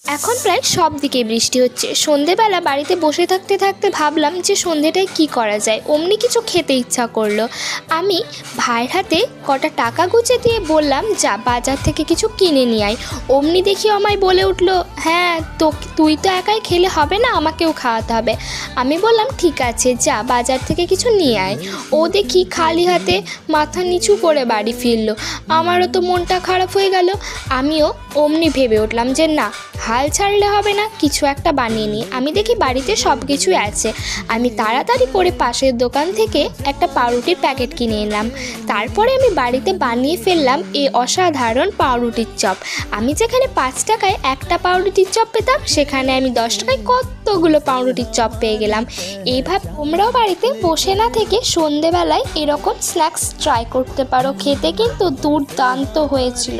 এখন প্রায় সব দিকে বৃষ্টি হচ্ছে। সন্ধেবেলা বাড়িতে বসে থাকতে থাকতে ভাবলাম যে সন্ধেটায় কি করা যায়। অমনি কিছু খেতে ইচ্ছা করলো। আমি ভাইয়ের হাতে কটা টাকা গুঁজে দিয়ে বললাম, যা বাজার থেকে কিছু কিনে নিয়ে আয়। অমনি দেখি আমায় বলে উঠলো, হ্যাঁ তুই তো একাই খেলে হবে না, আমাকেও খাওয়াতে হবে। আমি বললাম ঠিক আছে, যা বাজার থেকে কিছু নিয়ে আয়। ও দেখি খালি হাতে মাথা নিচু করে বাড়ি ফিরলো। আমারও তো মনটা খারাপ হয়ে গেল। আমিও অমনি ভেবে উঠলাম যে না, হাল ছাড়লে হবে না, কিছু একটা বানিয়ে নিই। আমি দেখি বাড়িতে সব কিছুই আছে। আমি তাড়াতাড়ি করে পাশের দোকান থেকে একটা পাউরুটির প্যাকেট কিনে এলাম। তারপরে আমি বাড়িতে বানিয়ে ফেললাম এই অসাধারণ পাউরুটির চপ। আমি যেখানে 5 টাকায় একটা পাউরুটির চপ পেতাম, সেখানে আমি 10 টাকায় কতগুলো পাউরুটির চপ পেয়ে গেলাম। এইভাবে তোমরাও বাড়িতে বসে না থেকে সন্ধেবেলায় এরকম স্ন্যাক্স ট্রাই করতে পারো। খেতে কিন্তু দুর্দান্ত হয়েছিল।